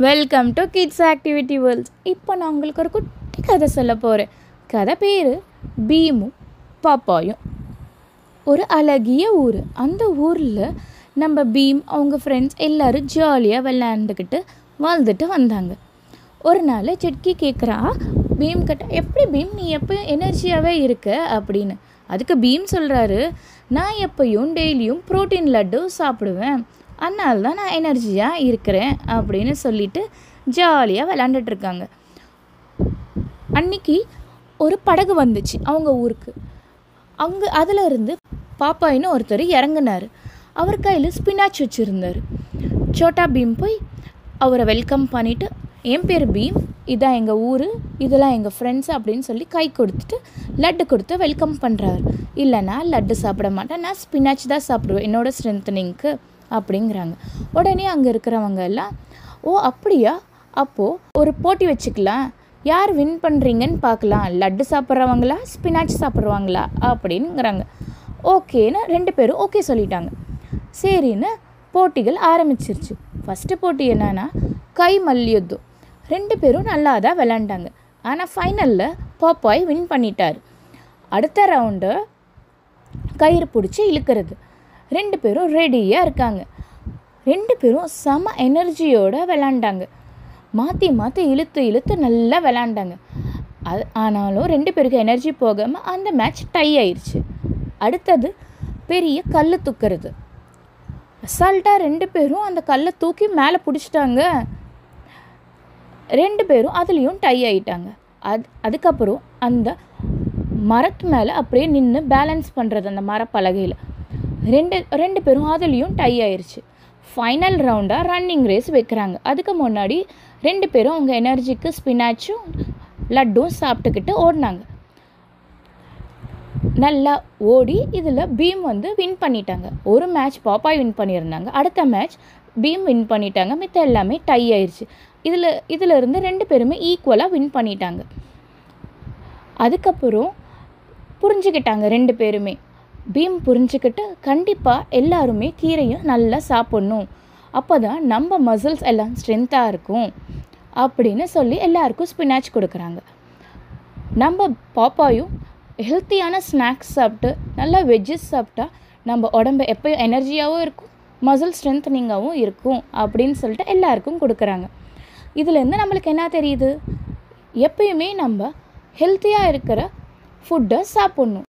Welcome to kids activity world's. இப்போ நான் உங்களுக்கு ஒரு குட்டி கதை சொல்ல போகிறேன். கதை பேர் பீமும் பாப்பாயும். ஒரு அழகிய ஊர். அந்த ஊரில் நம்ம பீம் அவங்க ஃப்ரெண்ட்ஸ் எல்லோரும் ஜாலியாக விளையாண்டுக்கிட்டு வாழ்ந்துட்டு வந்தாங்க. ஒரு நாள் சிட்கி கேட்குறா பீம் கிட்ட, எப்படி பீம் நீ எப்போயும் எனர்ஜியாகவே இருக்க அப்படின்னு. அதுக்கு பீம் சொல்கிறாரு, நான் எப்போயும் டெய்லியும் ப்ரோட்டீன் லட்டு சாப்பிடுவேன், அதனால தான் நான் எனர்ஜியாக இருக்கிறேன் அப்படின்னு சொல்லிட்டு ஜாலியாக விளாண்டுட்ருக்காங்க. அன்றைக்கி ஒரு படகு வந்துச்சு அவங்க ஊருக்கு. அங்கே அதில் இருந்து பாப்பாயின்னு ஒருத்தர் இறங்குனார். அவர் கையில் ஸ்பினாச் வச்சுருந்தார். சோட்டா பீம் போய் அவரை வெல்கம் பண்ணிவிட்டு, என் பேர் பீம், இதான் எங்கள் ஊர், இதெல்லாம் எங்கள் ஃப்ரெண்ட்ஸ் அப்படின்னு சொல்லி கை கொடுத்துட்டு லட்டு கொடுத்து வெல்கம் பண்ணுறாரு. இல்லைனா லட்டு சாப்பிட மாட்டேன், நான் ஸ்பினாச் தான் சாப்பிடுவேன் என்னோடய ஸ்ட்ரென்த்தனிங்க்கு அப்படிங்கிறாங்க. உடனே அங்கே இருக்கிறவங்க எல்லாம், ஓ அப்படியா, அப்போது ஒரு போட்டி வச்சுக்கலாம், யார் வின் பண்ணுறீங்கன்னு பார்க்கலாம், லட்டு சாப்பிட்றவங்களா ஸ்பினாச் சாப்பிட்றவங்களா அப்படிங்கிறாங்க. ஓகேன்னு 2 பேரும் ஓகே சொல்லிட்டாங்க. சரின்னு போட்டிகள் ஆரம்பிச்சிருச்சு. ஃபஸ்ட்டு போட்டி என்னன்னா கை மல்யுத்தம். 2 பேரும் நல்லா தான் விளாண்டாங்க. ஆனால் ஃபைனலில் பாப்பாய் வின் பண்ணிட்டார். அடுத்த ரவுண்டு கயிறு பிடிச்சி இழுக்கிறது. 2 பேரும் ரெடியாக இருக்காங்க. 2 பேரும் செம எனர்ஜியோடு விளாண்டாங்க. மாற்றி மாற்றி இழுத்து இழுத்து நல்லா விளாண்டாங்க. ஆனாலும் 2 பேருக்கு எனர்ஜி போகாமல் அந்த மேட்ச் டை ஆயிடுச்சு. அடுத்தது பெரிய கல் தூக்கிறது. அசால்ட்டாக 2 பேரும் அந்த கல்லை தூக்கி மேலே பிடிச்சிட்டாங்க. 2 பேரும் அதுலேயும் டை ஆகிட்டாங்க. அதுக்கப்புறம் அந்த மரத்து மேலே அப்படியே நின்று பேலன்ஸ் பண்ணுறது, அந்த மரப்பலகையில் 2 பேரும் அதுலேயும் டை ஆயிடுச்சு. ஃபைனல் ரவுண்டாக ரன்னிங் ரேஸ் வைக்கிறாங்க. அதுக்கு முன்னாடி 2 பேரும் அவங்க எனர்ஜிக்கு ஸ்பினாச்சும் லட்டும் சாப்பிட்டுக்கிட்டு ஓடினாங்க. நல்லா ஓடி இதில் பீம் வின் பண்ணிட்டாங்க. ஒரு மேட்ச் பாப்பாய் வின் பண்ணியிருந்தாங்க, அடுத்த மேட்ச் பீம் வின் பண்ணிட்டாங்க. மித்த எல்லாமே டை ஆயிடுச்சு. இதில் இருந்து 2 பேருமே ஈக்குவலாக வின் பண்ணிட்டாங்க. அதுக்கப்புறம் புரிஞ்சுக்கிட்டாங்க 2 பேருமே. பீம் புரிஞ்சுக்கிட்டு, கண்டிப்பாக எல்லாருமே கீரையும் நல்லா சாப்பிட்ணும், அப்போ தான் நம்ம மசில்ஸ் எல்லாம் ஸ்ட்ரென்த்தாக இருக்கும் அப்படின்னு சொல்லி எல்லாருக்கும் ஸ்பினாச் கொடுக்குறாங்க. நம்ம பாப்பாயும் ஹெல்த்தியான ஸ்நாக்ஸ் சாப்பிட்டு நல்லா வெஜ்ஜஸ் சாப்பிட்டா நம்ம உடம்பு எப்போயும் எனர்ஜியாகவும் இருக்கும், மசில் ஸ்ட்ரென்த்னிங்காகவும் இருக்கும் அப்படின்னு சொல்லிட்டு எல்லாருக்கும் கொடுக்குறாங்க. இதுலேருந்து நம்மளுக்கு என்ன தெரியுது, எப்பயுமே நம்ம ஹெல்த்தியாக இருக்கிற ஃபுட்டை சாப்பிட்ணும்.